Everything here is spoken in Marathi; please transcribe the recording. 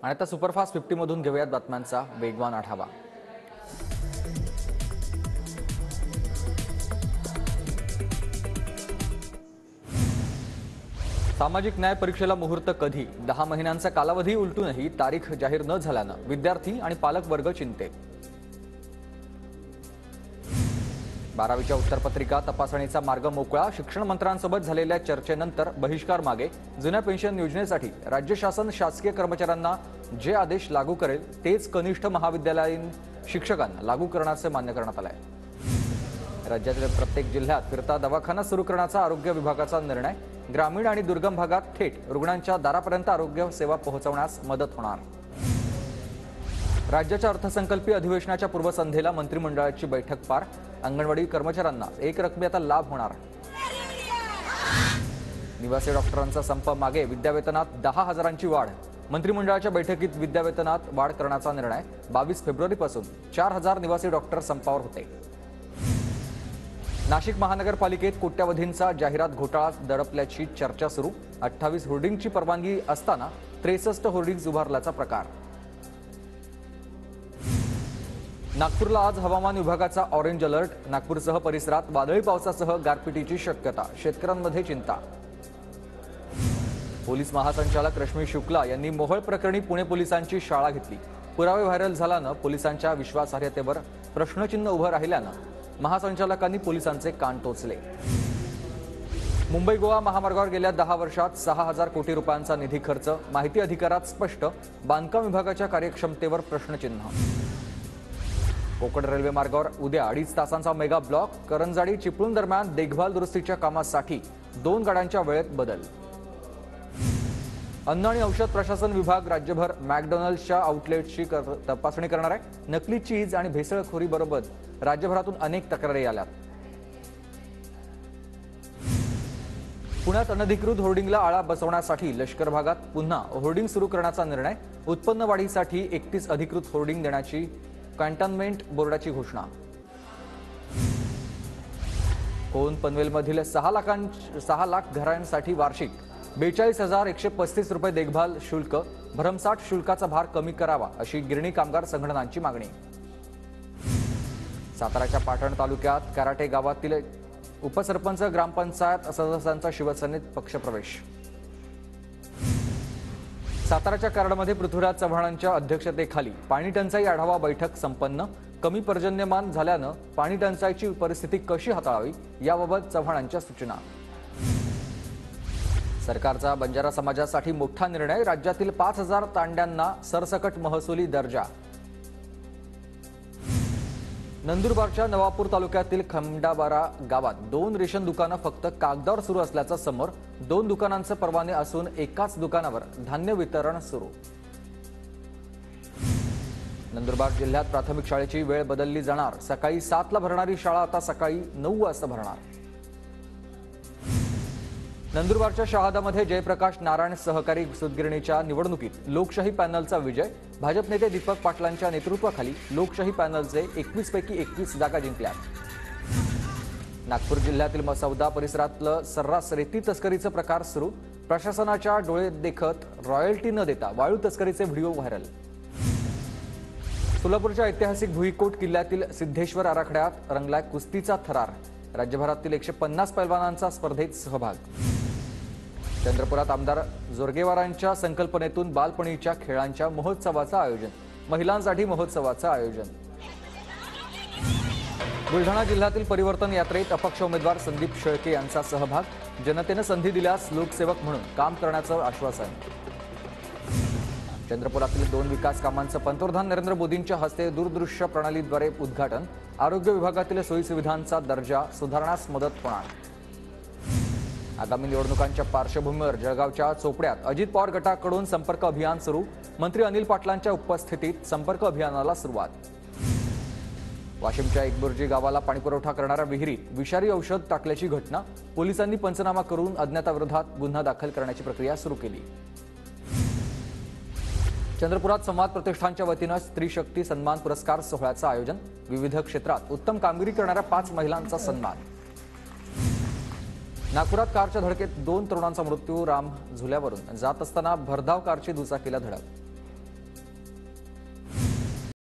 आणि आता सुपरफास्ट 50 मधून घेऊयात बातम्यांचा वेगवान आढावा। सामाजिक न्याय परीक्षेला मुहूर्त कधी? 10 महिन्यांचा कालावधी उलटूनही तारीख जाहीर न झाल्यानं विद्यार्थी आणि पालक वर्ग चिंतेत। 12वीच्या उत्तरपत्रिका तपासणीचा मार्ग मोकळा। शिक्षण मंत्र्यांसोबत झालेल्या चर्चेनंतर बहिष्कार मागे। जुन्या पेन्शन योजनेसाठी राज्य शासन शासकीय कर्मचाऱ्यांना जे आदेश लागू करेल तेच कनिष्ठ महाविद्यालयीन शिक्षकांना लागू करण्याचे मान्य करण्यात आले आहे। राज्यातील प्रत्येक जिल्ह्यात फिरता दवाखाना सुरू करण्याचा आरोग्य विभागाचा निर्णय। ग्रामीण आणि दुर्गम भागात थेट रुग्णांच्या दारापर्यंत आरोग्य सेवा पोहोचवण्यास मदत होणार। राज्याच्या अर्थसंकल्पीय अधिवेशनाच्या पूर्वसंध्येला मंत्रिमंडळाची बैठक पार। अंगणवाडी कर्मचाऱ्यांना एक रकमी आता लाभ होणार। निवासी डॉक्टरांचा संप मागे। विद्यावेतनात 10,000ची वाढ। मंत्रिमंडळाच्या बैठकीत विद्यावेतनात वाढ करण्याचा निर्णय। 22 फेब्रुवारीपासून 4,000 निवासी डॉक्टर संपावर होते। नाशिक महानगरपालिकेत कोट्यावधींचा जाहिरात घोटाळा दडपल्याची चर्चा सुरू। 28 होर्डिंगची परवानगी असताना 63 होर्डिंग्ज उभारल्याचा प्रकार। नागपूरला आज हवामान विभागाचा ऑरेंज अलर्ट। नागपूरसह परिसरात वादळी पावसासह गारपिटीची शक्यता। शेतकऱ्यांमध्ये चिंता। पोलीस महासंचालक रश्मी शुक्ला यांनी मोहोळ प्रकरणी पुणे पोलिसांची शाळा घेतली। पुरावे व्हायरल झाल्यानं पोलिसांच्या विश्वासार्हतेवर प्रश्नचिन्ह उभं राहिल्यानं महासंचालकांनी पोलिसांचे कान टोचले। मुंबई गोवा महामार्गावर गेल्या 10 वर्षात 6,000 कोटी रुपयांचा निधी खर्च। माहिती अधिकारात स्पष्ट। बांधकाम विभागाच्या कार्यक्षमतेवर प्रश्नचिन्ह। कोकण रेल्वे मार्गावर उद्या 2.5 तासांचा मेगा ब्लॉक। करंजाडी चिपळूण दरम्यान देखभाल दुरुस्तीच्या कामासाठी 2 गाड्यांच्या वेळेत बदल। अन्न आणि औषध प्रशासन विभाग राज्यभर मॅकडॉनल्ड्सच्या आउटलेटची तपासणी करणार आहे। नकली चीज आणि भेसळखोरीबरोबर राज्यभरातून अनेक तक्रारी आल्यात। पुण्यात अनधिकृत होर्डिंगला आळा बसवण्यासाठी लष्कर भागात पुन्हा होर्डिंग सुरू करण्याचा निर्णय। उत्पन्न वाढीसाठी 31 अधिकृत होर्डिंग देण्याची कॅन्टोन्मेंट बोर्डाची घोषणा। कोण पनवेलमधील 6 लाख घरांसाठी वार्षिक 42,135 रुपये देखभाल शुल्क। भरमसाठ शुल्काचा भार कमी करावा अशी गिरणी कामगार संघटनांची मागणी। साताराच्या पाटण तालुक्यात कराटे गावातील उपसरपंच ग्रामपंचायत सदस्यांचा शिवसेनेत पक्षप्रवेश। साताराच्या कराडमध्ये पृथ्वीराज चव्हाणांच्या अध्यक्षतेखाली पाणी टंचाई आढावा बैठक संपन्न। कमी पर्जन्यमान झाल्यानं पाणी टंचाईची परिस्थिती कशी हाताळावी याबाबत चव्हाणांच्या सूचना। सरकारचा बंजारा समाजासाठी मोठा निर्णय। राज्यातील 5,000 तांड्यांना सरसकट महसुली दर्जा। नंदुरबारच्या नवापूर तालुक्यातील खंडाबारा गावात 2 रेशन दुकानं फक्त कागदावर सुरू असल्याचं समोर। 2 दुकानांचे परवाने असून एकाच दुकानावर धान्य वितरण सुरू। नंदुरबार जिल्ह्यात प्राथमिक शाळेची वेळ बदलली जाणार। सकाळी 7ला भरणारी शाळा आता सकाळी 9 वाजता भरणार। नंदुरबारच्या शहादामध्ये जयप्रकाश नारायण सहकारी सूतगिरणीच्या निवडणुकीत लोकशाही पॅनलचा विजय। भाजप नेते दीपक पाटलांच्या नेतृत्वाखाली लोकशाही पॅनलचे 21 पैकी 21 जागा जिंकल्या। नागपूर जिल्ह्यातील मसौदा परिसरातलं सर्रास रेती तस्करीचे प्रकार सुरू। प्रशासनाच्या डोळे देखत रॉयल्टी न देता वाळू तस्करीचे व्हिडिओ व्हायरल। सोलापूरच्या ऐतिहासिक भुईकोट किल्ल्यातील सिद्धेश्वर आराखड्यात रंगलाय कुस्तीचा थरार। राज्यभरातील 150 पैलवानांचा स्पर्धेत सहभाग। चंद्रपुरात आमदार जोरगेवारांच्या संकल्पनेतून बालपणीच्या खेळांच्या महोत्सवाचं आयोजन। महिलांसाठी महोत्सवाचं आयोजन। बुलढाणा जिल्ह्यातील परिवर्तन यात्रेत अपक्ष उमेदवार संदीप शेळके यांचा सहभाग। जनतेने संधी दिल्यास लोकसेवक म्हणून काम करण्याचं आश्वासन। चंद्रपुरातील 2 विकास कामांचं पंतप्रधान नरेंद्र मोदींच्या हस्ते दूरदृश्य प्रणालीद्वारे उद्घाटन। आरोग्य विभागातील सोयीसुविधांचा दर्जा सुधारण्यास मदत होणार। आगामी निवडणुकांच्या पार्श्वभूमीवर जळगावच्या चोपड्यात अजित पवार गटाकडून संपर्क अभियान सुरू। मंत्री अनिल पाटलांच्या उपस्थितीत संपर्क अभियानाला सुरुवात। वाशिमच्या एकबुर्जी गावाला पाणीपुरवठा करणाऱ्या विहिरीत विषारी औषध टाकल्याची घटना। पोलिसांनी पंचनामा करून अज्ञाताविरोधात गुन्हा दाखल करण्याची प्रक्रिया सुरू केली। चंद्रपुरात संवाद प्रतिष्ठानच्या वतीनं स्त्री शक्ती सन्मान पुरस्कार सोहळ्याचं आयोजन। विविध क्षेत्रात उत्तम कामगिरी करणाऱ्या 5 महिलांचा सन्मान। नागपुरात कारच्या धडकेत 2 तरुणांचा मृत्यू। राम झुल्यावरून जात असताना भरधाव कारची दुचाकीला धडक।